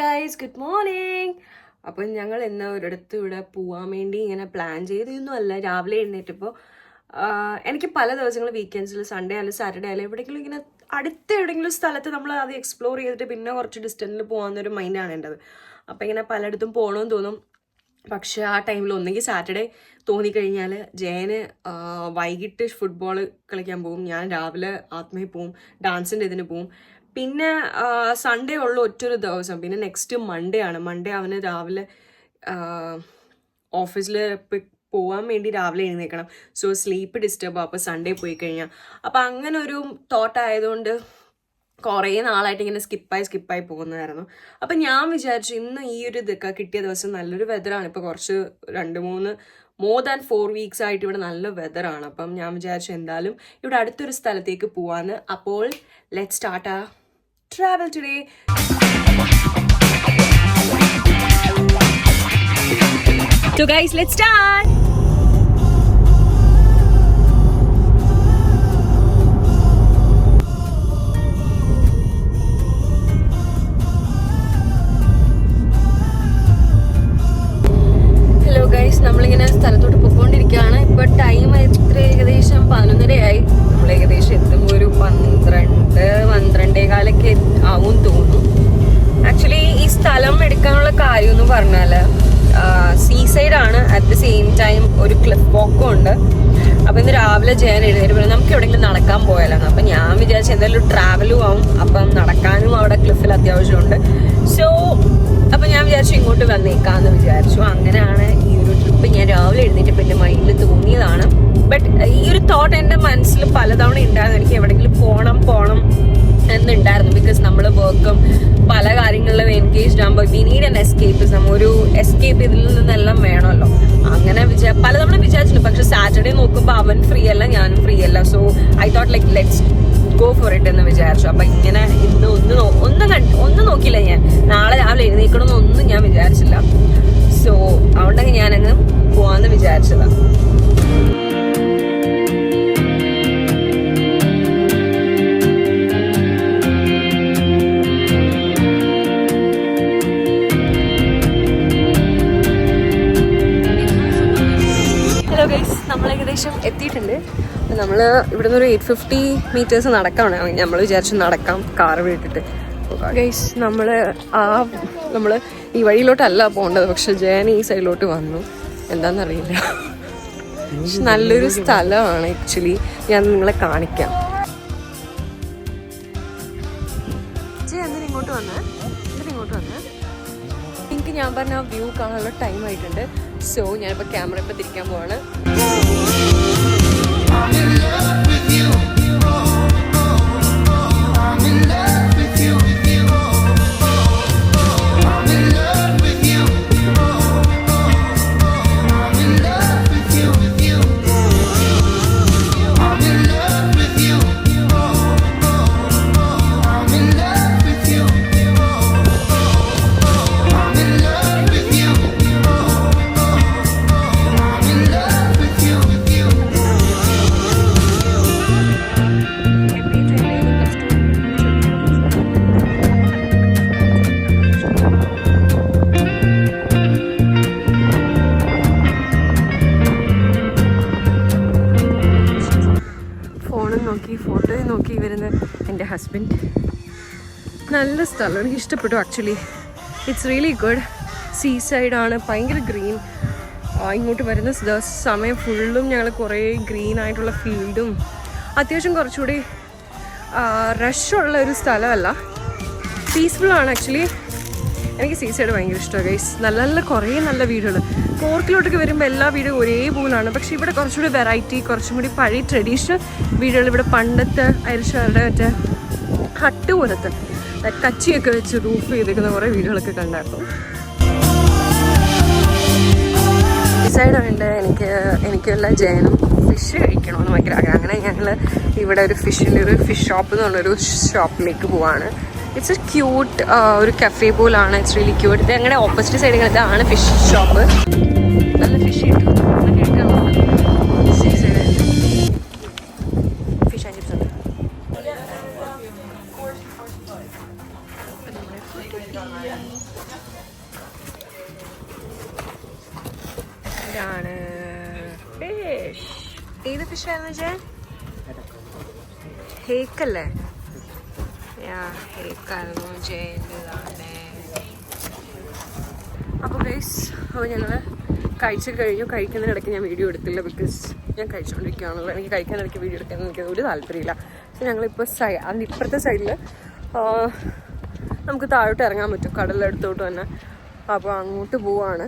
Guys, good morning. അപ്പം ഞങ്ങൾ ഇന്ന് ഒരിടത്ത് ഇവിടെ പോകാൻ വേണ്ടി ഇങ്ങനെ പ്ലാൻ ചെയ്തൊന്നുമല്ല. രാവിലെ എഴുന്നേറ്റപ്പോൾ എനിക്ക് പല ദിവസങ്ങൾ വീക്കെൻഡ്സിൽ സൺഡേ അല്ലെങ്കിൽ സാറ്റർഡേ അല്ലെങ്കിൽ എവിടെയെങ്കിലും ഇങ്ങനെ അടുത്ത എവിടെയെങ്കിലും സ്ഥലത്ത് നമ്മൾ അത് എക്സ്പ്ലോർ ചെയ്തിട്ട് പിന്നെ കുറച്ച് ഡിസ്റ്റൻസിൽ പോകാമെന്നൊരു മൈൻഡാണ് എൻ്റെത്. അപ്പം ഇങ്ങനെ പലയിടത്തും പോകണമെന്ന് തോന്നും. പക്ഷെ ആ ടൈമിൽ ഒന്നെങ്കിൽ സാറ്റർഡേ തോന്നിക്കഴിഞ്ഞാൽ ജയന് വൈകിട്ട് ഫുട്ബോൾ കളിക്കാൻ പോകും, ഞാൻ രാവിലെ ആത്മയിൽ പോവും, ഡാൻസിൻ്റെ ഇതിന് പോവും. പിന്നെ സൺഡേ ഉള്ള ഒറ്റൊരു ദിവസം, പിന്നെ നെക്സ്റ്റ് മൺഡേ ആണ്. മൺഡേ അവന് രാവിലെ ഓഫീസിൽ പോകാൻ വേണ്ടി രാവിലെ എഴുന്നേൽക്കണം. സോ സ്ലീപ്പ് ഡിസ്റ്റർബ് ആവും. അപ്പോൾ സൺഡേ പോയി കഴിഞ്ഞാൽ അപ്പം അങ്ങനെ ഒരു തോട്ട് ആയതുകൊണ്ട് കുറേ നാളായിട്ട് ഇങ്ങനെ സ്കിപ്പായി പോകുന്നതായിരുന്നു. അപ്പം ഞാൻ വിചാരിച്ചു ഇന്ന് ഈ ഒരു ഇതൊക്കെ കിട്ടിയ ദിവസം നല്ലൊരു വെതറാണ്. ഇപ്പോൾ കുറച്ച് 4 weeks ആയിട്ട് ഇവിടെ നല്ല വെതറാണ്. അപ്പം ഞാൻ വിചാരിച്ചു എന്തായാലും ഇവിടെ അടുത്തൊരു സ്ഥലത്തേക്ക് പോവാന്ന്. അപ്പോൾ ലെറ്റ്സ് സ്റ്റാർട്ട് ആ travel today. So guys, let's start. Hello guys, നമ്മളിങ്ങനെ സ്ഥലത്തോട്ട് പോയിക്കൊണ്ടിരിക്കുകയാണ്. ഇപ്പോൾ ടൈം എത്ര ഏകദേശം 11:30 നമ്മൾ ഏകദേശം എത്തുമ്പോൾ ഒരു 12-12:15 ആവും തോന്നുന്നു. ആക്ച്വലി ഈ സ്ഥലം എടുക്കാനുള്ള കാര്യം എന്ന് പറഞ്ഞാൽ സീസൈഡ് ആണ്, അറ്റ് ദ സെയിം ടൈം ഒരു ക്ലിഫ് വാക്കും ഉണ്ട്. അപ്പം ഇന്ന് രാവിലെ ജയൻ എഴുന്നേറ്റ് നമുക്ക് എവിടെയെങ്കിലും നടക്കാൻ പോയാലാണ്. അപ്പം ഞാൻ വിചാരിച്ചു എന്തായാലും ട്രാവലും ആവും, അപ്പം നടക്കാനും അവിടെ ക്ലിഫിൽ അത്യാവശ്യമുണ്ട്. സോ അപ്പം ഞാൻ വിചാരിച്ചു ഇങ്ങോട്ട് വന്നേക്കാമെന്ന് വിചാരിച്ചു. അങ്ങനെയാണ് ഈ ഒരു ട്രിപ്പ് ഞാൻ രാവിലെ എഴുന്നേറ്റപ്പോൾ എൻ്റെ മൈൻഡിൽ തോന്നിയതാണ്. ബട്ട് ഈ ഒരു തോട്ട് എൻ്റെ മനസ്സിൽ പലതവണ ഉണ്ടായിരുന്നു, എനിക്ക് എവിടെയെങ്കിലും പോകണം എന്നുണ്ടായിരുന്നു. ബിക്കോസ് നമ്മൾ വർക്കും പല കാര്യങ്ങളിലും എൻഗേജ്ഡ് ആകുമ്പോൾ വി നീഡ് ആൻ എസ്കേപ്പിസം. ഒരു എസ്കേപ്പ് ഇതിൽ നിന്നെല്ലാം വേണമല്ലോ. അങ്ങനെ പലതവണ വിചാരിച്ചിട്ടുണ്ട്. പക്ഷെ സാറ്റർഡേ നോക്കുമ്പോൾ അവൻ ഫ്രീ അല്ല, ഞാനും ഫ്രീ അല്ല. So I thought like let's go for it എന്ന് വിചാരിച്ചു. അപ്പം ഇങ്ങനെ ഇന്ന് ഒന്നും നോക്കിയില്ല ഞാൻ. നാളെ രാവിലെ എഴുന്നേക്കണമെന്നൊന്നും ഞാൻ വിചാരിച്ചില്ല. സോ അതുകൊണ്ടൊക്കെ ഞാനങ്ങ് പോവാന്ന് വിചാരിച്ചതാണ്. ഹലോ ഗൈസ്, നമ്മൾ ഏകദേശം എത്തിയിട്ടുണ്ട്. നമ്മൾ ഇവിടെ നിന്ന് ഒരു 850 meters നടക്കാണ്. നമ്മൾ വിചാരിച്ചു നടക്കാം കാറ് വിട്ടിട്ട്. ഗൈസ് നമ്മൾ ഈ വഴിയിലോട്ടല്ല പോകേണ്ടത്, പക്ഷെ ജയൻ ഈ സൈഡിലോട്ട് വന്നു. എന്താണെന്നറിയില്ല. നല്ലൊരു സ്ഥലമാണ് ആക്ച്വലി. ഞാൻ നിങ്ങളെ കാണിക്കാം. ജയൻ ഇങ്ങോട്ട് വന്ന് എനിക്ക് ഞാൻ പറഞ്ഞ വ്യൂ കാണാനുള്ള ടൈം ആയിട്ടുണ്ട്. സോ ഞാനിപ്പോൾ ക്യാമറ ഇപ്പം തിരിക്കാൻ പോവാണ്. ഫോട്ടോയിൽ നോക്കി വരുന്ന എൻ്റെ ഹസ്ബൻഡ്. നല്ല സ്ഥലം, എനിക്ക് ഇഷ്ടപ്പെട്ടു actually. It's really good. Sea സൈഡാണ്, ഭയങ്കര ഗ്രീൻ. ഇങ്ങോട്ട് വരുന്ന സമയം ഫുള്ളും ഞങ്ങൾ കുറേ ഗ്രീൻ ആയിട്ടുള്ള ഫീൽഡും അത്യാവശ്യം കുറച്ചുകൂടി റഷുള്ള ഒരു സ്ഥലമല്ല, പീസ്ഫുള്ളാണ് ആക്ച്വലി. എനിക്ക് സീ സൈഡ് ഭയങ്കര ഇഷ്ടമാണ് ഗൈസ്. നല്ല കുറേ നല്ല വീടുകൾ. കോർക്കിലോട്ടൊക്കെ വരുമ്പോൾ എല്ലാ വീടും ഒരേപോലാണ്. പക്ഷേ ഇവിടെ കുറച്ചുകൂടി വെറൈറ്റി, കുറച്ചും കൂടി പഴയ ട്രഡീഷണൽ വീടുകൾ. ഇവിടെ പണ്ടത്തെ ഐറിഷുകാരുടെ മറ്റേ ഹട്ട് പോലത്തെ കച്ചിയൊക്കെ വെച്ച് റൂഫ് ചെയ്തിരിക്കുന്ന കുറേ വീടുകളൊക്കെ കണ്ടായിരുന്നു. ഡിസൈഡായിട്ട് എനിക്കുള്ള ജയനും ഫിഷ് കഴിക്കണമെന്ന് ഭയങ്കര ആഗ്രഹം. അങ്ങനെ ഞങ്ങൾ ഇവിടെ ഒരു ഫിഷ് ഷോപ്പ് എന്ന് പറഞ്ഞൊരു ഷോപ്പിലേക്ക് പോവാണ്. ഇറ്റ്സ് എ ക്യൂട്ട് ഒരു കഫേ പോലാണ്. It's really cute. ഇത് അങ്ങനെ ഓപ്പോസിറ്റ് സൈഡ് ഇതാണ് ഫിഷ് ഷോപ്പ്. നല്ല ഫിഷ് കിട്ടും. ഫിഷ് ആൻഡ് ചിപ്സ് ഉണ്ട്. ഇതാണ് ഫിഷ്. ഏത് ഫിഷ് ആയിരുന്നു ജയ? ഹേക്കല്ലേ? ഹേക്കായിരുന്നു ജയൻ്റെതാണ്. അപ്പോൾ ഗൈസ്, അപ്പോൾ ഞങ്ങൾ കഴിച്ചു കഴിഞ്ഞു. കഴിക്കുന്നതിനിടയ്ക്ക് ഞാൻ വീഡിയോ എടുത്തില്ല, ബിക്കോസ് ഞാൻ കഴിച്ചുകൊണ്ടിരിക്കുകയാണല്ലോ. എനിക്ക് കഴിക്കാനിടയ്ക്ക് വീഡിയോ എടുക്കാൻ എനിക്ക് ഒരു താല്പര്യമില്ല. പക്ഷെ ഞങ്ങളിപ്പോൾ അതിൻ്റെ ഇപ്പുറത്തെ സൈഡിൽ നമുക്ക് താഴോട്ട് ഇറങ്ങാൻ പറ്റും, കടലിനടുത്തോട്ട് തന്നെ. അപ്പോൾ അങ്ങോട്ട് പോവാണ്.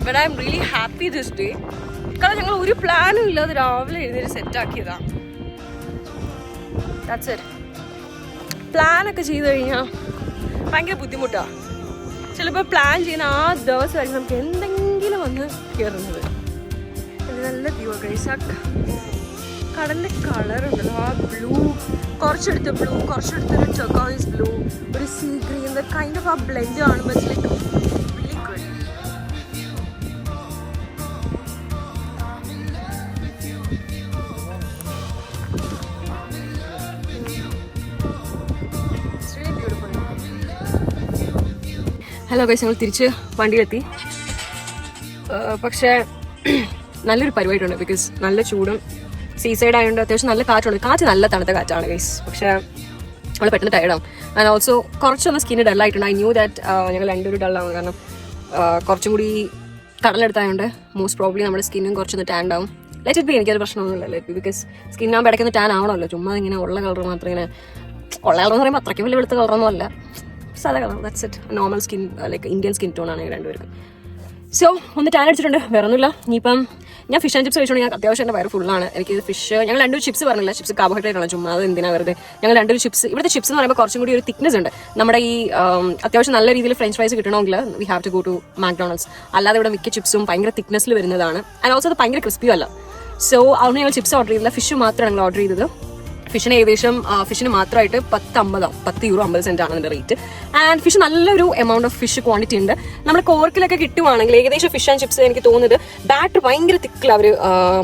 But I'm really happy this day. കാരണം ഞങ്ങൾ ഒരു പ്ലാനും ഇല്ലാതെ രാവിലെ എഴുന്നേറ്റ് സെറ്റാക്കിയതാണ്. That's it. പ്ലാനൊക്കെ ചെയ്ത് കഴിഞ്ഞാൽ ഭയങ്കര ബുദ്ധിമുട്ടാണ്. ചിലപ്പോൾ പ്ലാൻ ചെയ്യുന്ന ആ ദിവസമായിരിക്കും നമുക്ക് എന്തെങ്കിലും വന്ന് കയറുന്നത്. നല്ല വ്യൂ ഗൈസ്. ആ കടലിൻ്റെ കളറുണ്ടല്ലോ, ആ ബ്ലൂ, കുറച്ചെടുത്ത് ബ്ലൂ, കുറച്ചെടുത്തൊരു ടർക്കോയിസ് ബ്ലൂ, ഒരു സീ ഗ്രീൻ, കൈൻഡ് ഓഫ് ആ ബ്ലെൻഡ് കാണുമ്പോൾ it's like really good. Hello guys, ഞങ്ങൾ തിരിച്ച് വണ്ടിയിലെത്തി. പക്ഷേ നല്ലൊരു പരിപാടിയുണ്ട്, ബിക്കോസ് നല്ല ചൂടും സീ സൈഡ് ആയതുകൊണ്ട് അത്യാവശ്യം നല്ല കാറ്റുണ്ട്. കാറ്റ് നല്ല തണുത്ത കാറ്റാണ് ഗൈസ്. പക്ഷേ നമ്മൾ പെട്ടെന്ന് ടയർഡാവും. ആൻഡ് ഓൾസോ കുറച്ചൊന്ന് സ്കിന്ന് ഡള്ളായിട്ടുണ്ട്. ഐ ന്യൂ ദാറ്റ് ഞങ്ങൾ രണ്ടൊരു ഡള്ളാവും. കാരണം കുറച്ചും കൂടി കടലെടുത്തായതുകൊണ്ട് മോസ്റ്റ് പ്രോബ്ലി നമ്മുടെ സ്കിന്നും കുറച്ചൊന്ന് ടാൻഡ് ആവും. Let it be. എനിക്കത് പ്രശ്നമൊന്നുമില്ല. ലെറ്റ് ബി, ബിക്കോസ് സ്കിന്നാകുമ്പോൾ ഇടയ്ക്കൊന്ന് ടാൻ ആവണമല്ലോ. ചുമ്മാ ഇങ്ങനെ ഉള്ള കളർ മാത്രം ഇങ്ങനെ ഉള്ള കളർ എന്ന് പറയുമ്പോൾ അത്രയ്ക്കും വലിയ വെളുത്ത കളറൊന്നും അല്ല, സാധാ colour. That's it. Normal skin, like Indian skin tone ആണ് രണ്ടുപേർക്കും. സോ ഒന്ന് ടാൻ അടിച്ചിട്ടുണ്ട്, വേറെ ഒന്നുമില്ല. ഇനിയിപ്പം ഞാൻ ഫിഷ് ആൻഡ് ചിപ്സ് കഴിച്ചോണ്ട് ഞാൻ അത്യാവശ്യം എൻ്റെ വയറ് ഫുള്ളാണ്. എനിക്ക് ഫിഷ്, ഞങ്ങൾ രണ്ടൊരു ചിപ്സ് പറഞ്ഞില്ല, ചിപ്സ് കാർബോഹൈഡ്രേറ്റ് ആണ്, ചുമ്മാ അത് എന്തിനാ വെറുതെ. ഞങ്ങൾ രണ്ടൊരു ചിപ്സ്, ഇവിടുത്തെ ചിപ്സ് എന്ന് പറയുമ്പോൾ കുറച്ചും കൂടി ഒരു തിക്നെസ് ഉണ്ട്. നമ്മുടെ ഈ അത്യാവശ്യം നല്ല രീതിയിൽ ഫ്രഞ്ച് ഫ്രൈസ് കിട്ടണമെങ്കിൽ we have to go to McDonald's. അല്ലാതെ ഇവിടെ മിക്ക ചിപ്സും ഭയങ്കര തിക്നെസ്സിൽ വരുന്നതാണ്. ആൻഡ് ഓൾസോ അത് ഭയങ്കര ക്രിസ്പിയും അല്ല. സോ അതുകൊണ്ട് ഞങ്ങൾ ചിപ്സ് ഓർഡർ ചെയ്തില്ല, ഫിഷ് മാത്രമാണ് ഞങ്ങൾ ഓർഡർ ചെയ്തത്. ഫിഷിന് ഏകദേശം ഫിഷിന് മാത്രമായിട്ട് 10 യൂറോ 50 സെന്റ് ആണ് അതിന്റെ റേറ്റ്. ആൻഡ് ഫിഷ് നല്ലൊരു എമൗണ്ട് ഓഫ് ഫിഷ് ക്വാണ്ടിറ്റി ഉണ്ട്. നമ്മുടെ കോർക്കിലൊക്കെ കിട്ടുവാണെങ്കിൽ ഏകദേശം ഫിഷ് ആൻഡ് ചിപ്സ് എനിക്ക് തോന്നുന്നത് ബാറ്റർ ഭയങ്കര തിക്കിൽ അവർ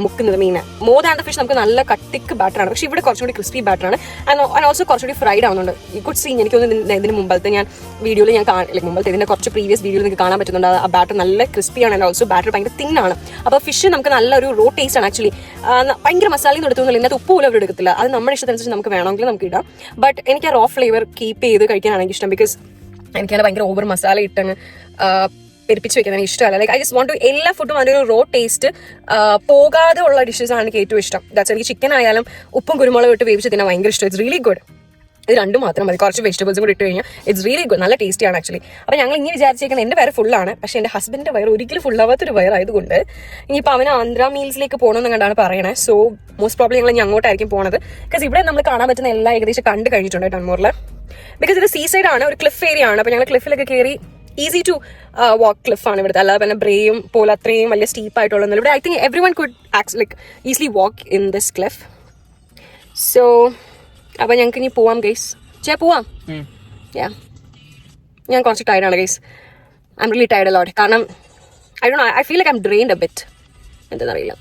മുക്കുന്നത്. മീനെ മോർ ദാൻ ദ ഫിഷ് നമുക്ക് നല്ല കട്ടിക്ക് ബാറ്ററാണ്. പക്ഷേ ഇവിടെ കുറച്ചുകൂടി ക്രിസ്പി ബാറ്ററാണ്. ആൻഡ് ഓൾസോ കുറച്ചുകൂടി ഫ്രൈഡ് ആവുന്നുണ്ട്. ഈ കുഡ് സീൻ, എനിക്ക് തോന്നുന്നു ഇതിന് മുമ്പത്തെ ഞാൻ വീഡിയോയിൽ മുമ്പത്തെ ഇതിന്റെ കുറച്ച് പ്രീവിയസ് വീഡിയോയിൽ നിങ്ങൾക്ക് കാണാൻ പറ്റുന്നുണ്ട്. ആ ബാറ്റർ നല്ല ക്രിസ്പിയാണ്. ആൻഡ് ഓൾസോ ബാറ്റർ ഭയങ്കര തിന്നാണ്. അപ്പോൾ ഫിഷ് നമുക്ക് നല്ലൊരു റോ ടേസ്റ്റ് ആണ്. ആക്ച്വലി ഭയങ്കര മസാലയും എടുത്തൊന്നുമില്ല, ഇതിനകത്ത് ഉപ്പ് പോലും അവർ എടുക്കത്തില്ല. അത് നമ്മുടെ ഇഷ്ടത്തിനനുസരിച്ച് നമുക്ക് വേണമെങ്കിൽ നമുക്ക് ഇടാം. ബട്ട് എനിക്ക് ആ റോ ഫ്ലേവർ കീപ്പ് ചെയ്ത് കഴിക്കാനാണ് എനിക്ക് ഇഷ്ടം. ബിക്കോസ് എനിക്കങ്ങനെ ഭയങ്കര ഓവർ മസാല ഇട്ടങ്ങ് പെരുപ്പിച്ച് വെക്കാൻ എനിക്ക് ഇഷ്ടമല്ല. Like I just want to എല്ലാ ഫുഡും അതിൻ്റെ ഒരു റോ ടേസ്റ്റ് പോകാതെ ഉള്ള ഡിഷസ് ആണ് എനിക്ക് ഏറ്റവും ഇഷ്ടം. ദാറ്റ്സ് എനിക്ക് ചിക്കൻ ആയാലും ഉപ്പും കുരുമുളകും ഇട്ട് വേവിച്ച് തിന്നാൻ ഭയങ്കര ഇഷ്ടം. It's really good. ഇത് രണ്ടും മാത്രം മതി, കുറച്ച് വെജിറ്റബിൾസും കൂടി ഇട്ട് കഴിഞ്ഞാൽ ഇറ്റ്സ് റിയലി ഗുഡ്. നല്ല ടേസ്റ്റിയാണ് ആക്ച്വലി. അപ്പോൾ ഞങ്ങൾ ഇങ്ങനെ വിചാരിച്ചേക്കുന്നത് എൻ്റെ വയറ് ഫുള്ളാണ്, പക്ഷേ എൻ്റെ ഹസ്ബൻഡിൻ്റെ വയറ് ഒരിക്കലും ഫുള്ളാവാത്തൊരു വയറായതുകൊണ്ട് ഇനിയിപ്പോൾ അവന് ആന്ധ്ര മീൽസിലേക്ക് പോകണമെന്ന് കണ്ടാണ് പറയണേ. സോ മോസ്റ്റ് പ്രോബ്ലി ഞങ്ങൾ ഇനി അങ്ങോട്ടായിരിക്കും പോണത്. ബിക്കോസ് ഇവിടെ നമ്മൾ കാണാൻ പറ്റുന്ന എല്ലാം ഏകദേശം കണ്ട് കഴിഞ്ഞിട്ടുണ്ട് ടൺമോറിൽ. ബിക്കോസ് ഇത് സീ സൈഡ് ആണ്, ഒരു ക്ലിഫ് ഏരിയ ആണ്. അപ്പോൾ ഞങ്ങൾ ക്ലിഫിലൊക്കെ കയറി ഈസി ടു വാക്ക് ക്ലിഫാണ് ഇവിടുത്തെ. അല്ലാതെ പിന്നെ ബ്രേയും പോലെ അത്രയും വലിയ സ്റ്റീപ്പായിട്ടുള്ളതൊന്നുമില്ല. ഇവിടെ I think everyone could like easily walk in this cliff. So അപ്പോൾ ഞങ്ങൾക്ക് ഇനി പോവാം ഗൈസ്. പോവാം. ഞാൻ കുറച്ച് ടയർഡാണ് guys. I'm really tired a lot. കാരണം I feel like I'm drained a bit. എന്താണെന്നറിയില്ല.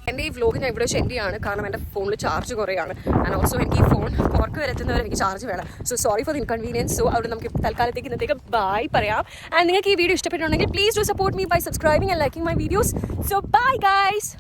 എൻ്റെ ഈ വ്ലോഗ് ഞാൻ ഇവിടെ സെൻഡ് ചെയ്യാണ്. കാരണം എൻ്റെ ഫോണിൽ ചാർജ് കുറയാണ്. ആൻഡ് ഓൾസോ എനിക്ക് ഈ ഫോൺ പുറത്ത് വരെത്തുന്നവരെ എനിക്ക് ചാർജ് വേണം. So sorry for the inconvenience. So അവിടെ നമുക്ക് തൽക്കാലത്തേക്ക് ഇന്നത്തേക്ക് ബൈ പറയാം. ആൻഡ് നിങ്ങൾക്ക് ഈ വീഡിയോ ഇഷ്ടപ്പെട്ടുണ്ടെങ്കിൽ please do support me by subscribing and liking my videos. So bye guys.